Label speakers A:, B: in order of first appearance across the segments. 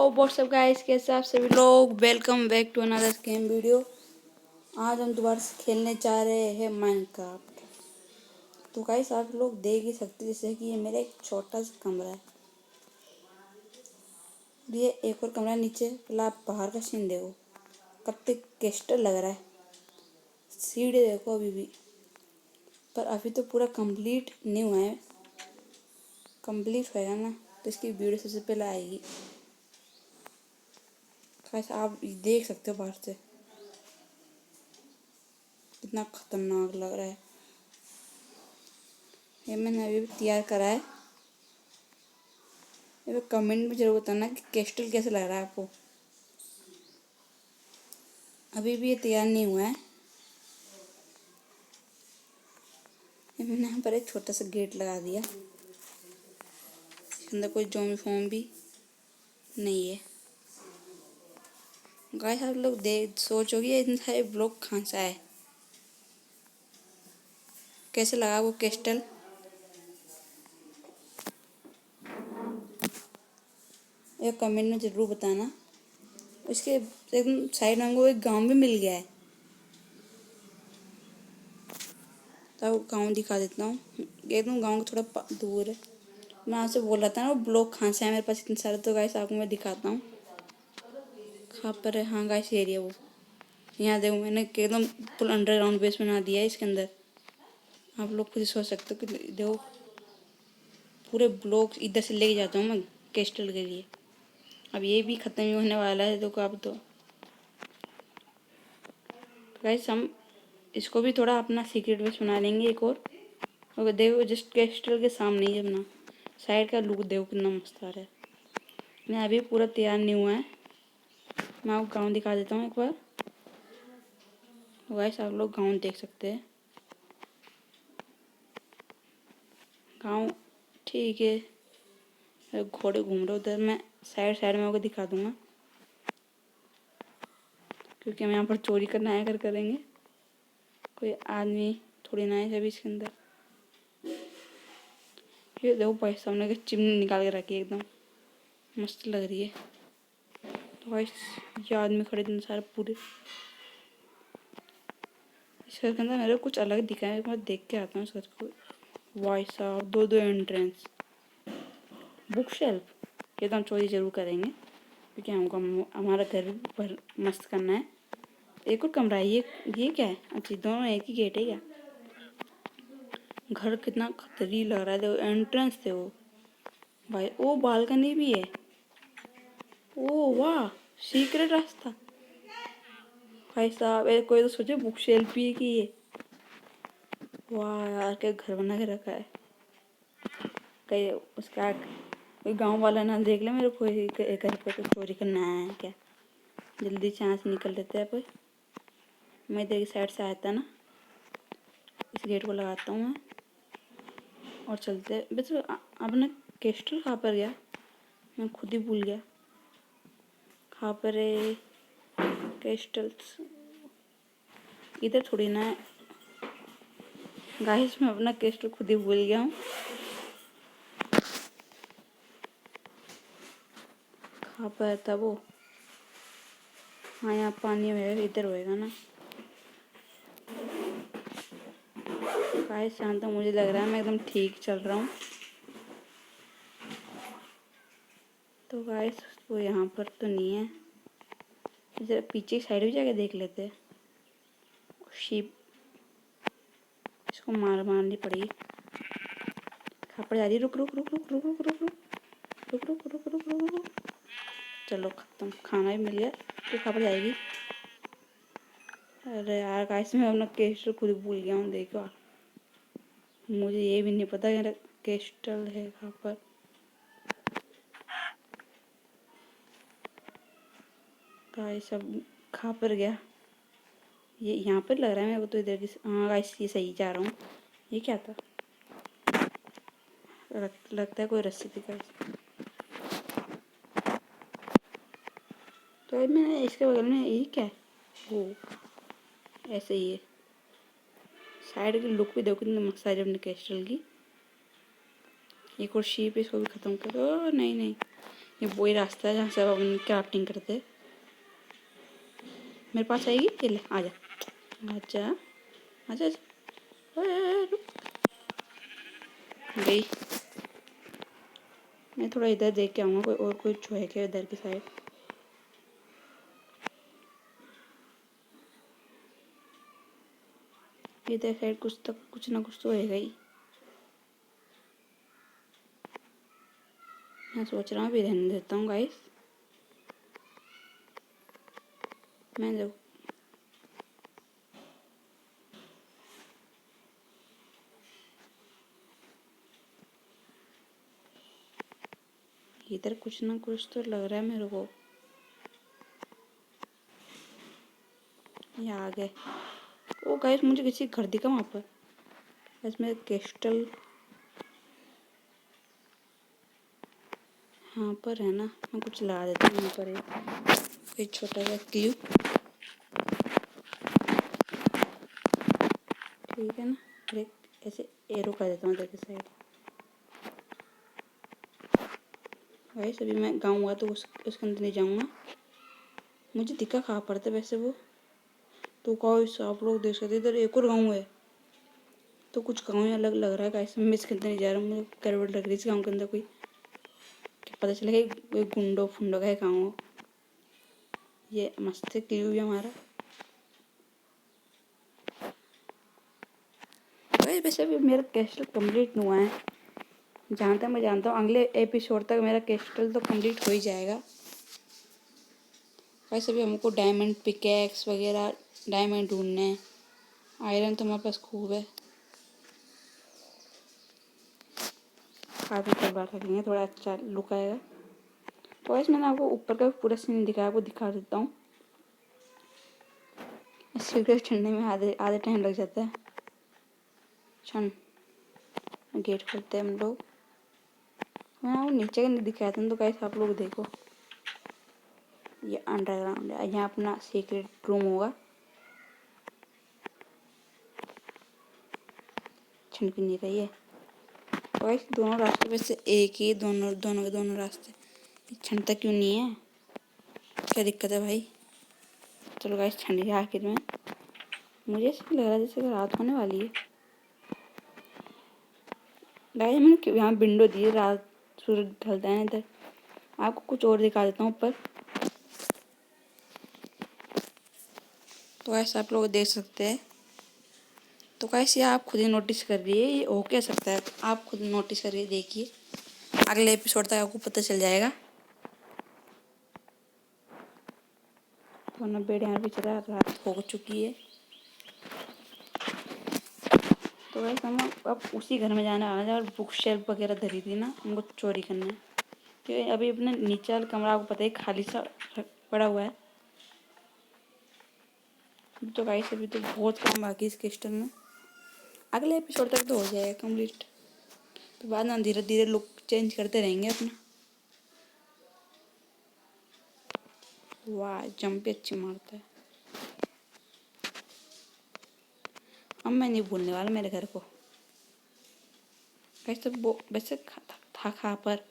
A: WhatsApp guys, कैसे आप सभी लोग। Welcome back to another game video. आज हम दोबारा से खेलने जा रहे हैं माइनक्राफ्ट। तो गाइस आप लोग देख ही सकते हैं जैसे कि ये मेरा एक छोटा सा कमरा है। ये एक और कमरा नीचे। पहले आप बाहर का सीन देखो, कितने क्रिस्टल लग रहा है। सीढ़ी देखो अभी भी, पर अभी तो पूरा कंप्लीट नहीं हुआ है। कंप्लीट होएगा ना तो इसकी वीडियो सबसे पहले आएगी। गाइस आप देख सकते हो बाहर से कितना खतरनाक लग रहा है। ये मैंने अभी तैयार करा है। ये कमेंट में जरूर बताना कि क्रिस्टल कैसे लग रहा है आपको। अभी भी ये तैयार नहीं हुआ है। ये मैंने यहाँ पर एक छोटा सा गेट लगा दिया। इसके अंदर कोई ज़ॉम्बी फॉर्म भी नहीं है। गाइस आप लोग देख सोचोगे ये इतने सारे ब्लॉक कहाँ से आए, कैसे लगा वो क्रिस्टल। ये कमेंट में ज़रूर बताना। इसके एकदम साइड में हमको एक गांव भी मिल गया है। तो गांव दिखा देता हूँ। एकदम गांव थोड़ा दूर है। मैं आपसे बोल रहा था ना वो ब्लॉक कहाँ से है मेरे पास इतने सारे। तो गाइस आपको मैं दिखाता हूँ कहाँ पर है। हाँ गाइस एरिया वो यहाँ देखो, मैंने एकदम फुल अंडरग्राउंड बेस बना दिया है इसके अंदर। आप लोग खुद सोच सकते हो कि देखो पूरे ब्लॉक इधर से लेके जाता हूँ मैं क्रिस्टल के लिए। अब ये भी ख़त्म ही होने वाला है। देखो अब तो गाइस हम इसको भी थोड़ा अपना सीक्रेट बेस बना लेंगे एक और देखो जस्ट क्रिस्टल के सामने ही अपना साइड का लुक देखो कितना मस्त आ रहा है। मैं अभी पूरा तैयार नहीं हुआ है। मैं आपको गाँव दिखा देता हूँ एक बार। गाइस आप लोग गाँव देख सकते हैं। गाँव ठीक है। घोड़े घूम रहे उधर। मैं साइड साइड में आपको दिखा दूंगा क्योंकि हम यहाँ पर चोरी करना आया कर करेंगे। कोई आदमी थोड़ी ना है सभी इसके अंदर। ये देखो भाई सामने की चिमनी निकाल के रखी है, एकदम मस्त लग रही है। तो भाई ये आदमी खड़े इतने सारे पूरे। इस घर के अंदर मेरे को कुछ अलग दिखा है। मैं देख के आता हूँ इस घर को। भाई साहब दो दो एंट्रेंस, बुक शेल्फ। ये तो हम चोरी जरूर करेंगे क्योंकि हमको हमारा घर भी भर मस्त करना है। एक और कमरा है। ये क्या है? अच्छा दोनों एक ही गेट है क्या? घर कितना खतरी लग रहा है। देखो एंट्रेंस थे वो भाई। ओ बालकनी भी है। ओ वाह, सीक्रेट रास्ता। भाई साहब कोई तो सोचे बुक शेल्फ भी है कि ये। वाह यार क्या घर बना के रखा है। कहीं उसका कोई गांव वाला ना देख ले मेरे को घर पे तो चोरी करना आया है क्या। जल्दी से यहाँ से निकल लेते हैं। पर मैं इधर की साइड से आया था ना, इस गेट को लगाता हूँ मैं और चलते हैं। बस अब ना क्रिस्टल कहाँ पर गया मैं खुद ही भूल गया। कहाँ पर है क्रिस्टल्स? इधर थोड़ी ना है। गाइस मैं अपना क्रिस्टल खुद ही भूल गया हूँ। कहाँ पर था वो? हाँ यहाँ पानी है, इधर होएगा ना। गाइस यहाँ तो मुझे लग रहा है मैं एकदम ठीक चल रहा हूँ। तो गाइस वो यहाँ पर तो नहीं है। जरा पीछे की साइड भी जाके देख लेते हैं। शीप इसको मारनी पड़ेगी। कहाँ पर जा रही है? रुक रुक रुक रुक रुक रुक रुक रुक रुक रुक रुक रुक रुक रुक। चलो खत्म, खाना भी मिल गया। तो कहाँ पर जाएगी? अरे यार गाइस मैं अपना क्रिस्टल खुद भूल गया हूँ। देखो मुझे ये भी नहीं पता मेरा क्रिस्टल है कहाँ पर। गाइस अब कहाँ पर गया? ये यहाँ पर लग रहा है मेरे को तो। इधर की हाँ गाइस ये सही जा रहा हूँ। ये क्या था? लगता है कोई रस्सी थी गाइस। तो मैंने इसके बगल में ये क्या है? वो ऐसे ही है। साइड की लुक भी देखो कितनी मस्त है अपने क्रिस्टल की। एक और शीप, इसको भी ख़त्म कर दो। नहीं नहीं ये वही रास्ता है जहाँ से अब अपन क्राफ्टिंग करते हैं। मेरे पास आएगी, ये ले, आजा आजा आजा आजा। ओए, रुक गई। मैं थोड़ा इधर देख के आऊँगा, कोई और कोई जो है क्या इधर की साइड। इधर साइड कुछ ना कुछ तो होएगा ही। मैं सोच रहा हूँ अभी रहने देता हूँ गाइस। मैं देखो इधर कुछ ना कुछ तो लग रहा है मेरे को। ये आ गए। ओ गाइस, मुझे किसी घर दिखा वहाँ पर। इसमें क्रिस्टल यहाँ पर है ना, मैं कुछ ला देता हूँ यहाँ पर एक छोटा सा क्लिप। ठीक है ना, और एक ऐसे एरो कर देता हूँ इधर की साइड। गाइस अभी मैं गाऊँगा तो उसके अंदर नहीं जाऊँगा। मुझे दिखा कहाँ पर था वैसे वो। तो गाइस आप लोग देख सकते इधर एक और गाँव है। तो कुछ गाँव ही अलग लग रहा है गाइस। मैं इसके अंदर नहीं जा रहा हूँ, मुझे गड़बड़ लग रही है इस गाँव के अंदर। कोई पता चलेगा कोई गुंडो फुंडो का है गाँव। ये मस्त है क्लिप भी हमारा। गाइस वैसे भी मेरा कैस्टल कंप्लीट नहीं हुआ है। जहाँ तक मैं जानता हूँ अगले एपिसोड तक मेरा कैस्टल तो कंप्लीट हो ही जाएगा। वैसे भी हमको डायमंड पिकेक्स वगैरह डायमंड ढूंढने हैं। आयरन तो हमारे पास खूब है। काफ़ी कई बार रखेंगे, थोड़ा अच्छा लुक आएगा। तो वैसे मैंने आपको ऊपर का पूरा सीन दिखाया, आपको दिखा देता हूँ। सीढ़ी चढ़ने में आधे आधे टाइम लग जाता है। चल गेट खोलते हैं हम लोग। मैं आपको नीचे का नहीं दिखाया था तो गाइस आप लोग देखो। ये अंडरग्राउंड है, यहाँ अपना सीक्रेट रूम होगा। छनक नहीं रही है तो गाइस दोनों रास्ते में से एक ही, दोनों दोनों के दोनों रास्ते। छनता क्यों नहीं है, क्या दिक्कत है भाई। चलो गाइस ठंड गया आखिर में। मुझे ऐसा लग रहा है जैसे रात होने वाली है। गाइस मैंने यहाँ विंडो दी है, रात सूरज ढलता है इधर। आपको कुछ और दिखा देता हूँ ऊपर। तो ऐसा आप लोग देख सकते हैं। तो कैसे आप खुद ही नोटिस कर रही है, ये हो क्या सकता है, आप खुद नोटिस करके देखिए। अगले एपिसोड तक आपको पता चल जाएगा। वरना बेड यहाँ भी चला, रात हो चुकी है। तो वैसे हम अब उसी घर में जाने वाले हैं और बुक शेल्फ वगैरह धरी थी ना, उनको चोरी करना है। क्योंकि अभी अपने नीचे वाला कमरा आपको पता है खाली सा पड़ा हुआ है। तो गाइस अभी तो बहुत काम बाकी इस क्रिस्टल में। अगले एपिसोड तक तो हो जाएगा कंप्लीट। तो बाद में धीरे धीरे लुक चेंज करते रहेंगे अपना। वाह जंप भी अच्छी मारता है। अब मैं नहीं भूलने वाला मेरे घर को। वैसे वो वैसे था खा पर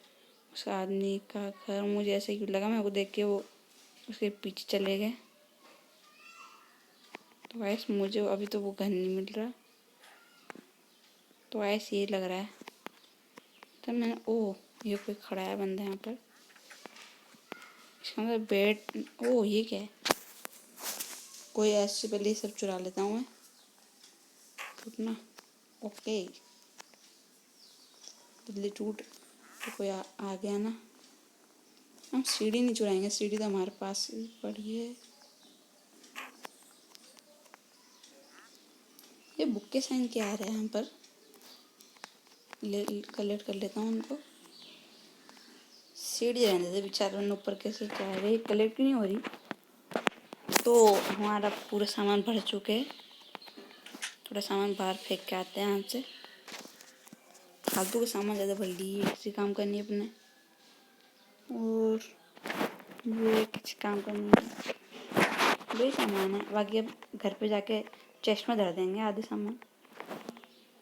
A: उस आदमी का घर मुझे ऐसे क्यों लगा, मेरे को देख के वो उसके पीछे चले गए। तो ऐसे मुझे अभी तो वो घर नहीं मिल रहा। तो ऐसे ये लग रहा है। तब मैंने ओ ये कोई खड़ा है बंदा यहाँ पर। इसका मतलब बेड। ओ ये क्या है, कोई ऐसे पहले ये सब चुरा लेता हूँ मैं। टूटना ओके, जल्दी टूट। तो कोई आ गया ना। हम सीढ़ी नहीं चुराएंगे, सीढ़ी तो हमारे पास ही पड़ी है। ये बुक के साइन क्या आ रहा है यहाँ पर, कलेक्ट कर लेता हूँ उनको। सीढ़ी रहने दे बेचारे, ऊपर कैसे जा रहे, कलेक्ट नहीं हो रही। तो हमारा पूरा सामान भर चुके हैं। थोड़ा सामान बाहर फेंक के आते हैं यहाँ से। फालतू का सामान ज़्यादा भर लिए, किसी काम करनी है अपने। और ये किसी काम करनी है, वही सामान है। बाकी अब घर पे जाके चेस्ट में धर देंगे आधे सामान।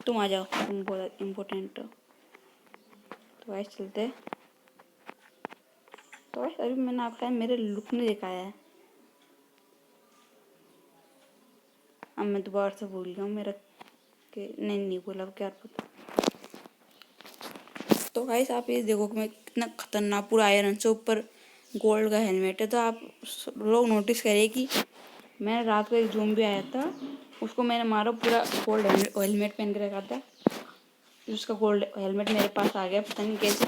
A: तुम आ जाओ, तुम बहुत इम्पोर्टेंट हो। तो ऐसे चलते तो गाइस अभी मैंने आपको मेरे लुक नहीं दिखाया है। अब मैं दोबारा से भूल गया हूँ मेरा कि नहीं बोला, अब क्या पता। तो गाइस आप ये देखो कि मैं कितना खतरनाक पूरा आयरन से ऊपर गोल्ड का हेलमेट है। तो आप लोग नोटिस करिए कि मैंने रात को एक ज़ोंबी आया था, उसको मैंने मारा, पूरा गोल्ड हेलमेट पहन के रखा था, उसका गोल्ड हेलमेट मेरे पास आ गया, पता नहीं कैसे।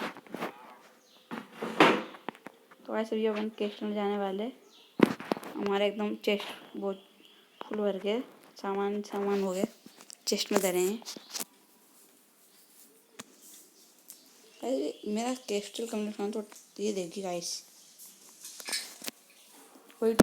A: तो ऐसे भी अपन कैस्ट में जाने वाले, हमारे एकदम चेस्ट बहुत फुल भर गए, सामान हो गए, चेस्ट में धरे हैं। अरे मेरा कैस्टल कंप्लीट करना, तो ये देखिए गाइस कोई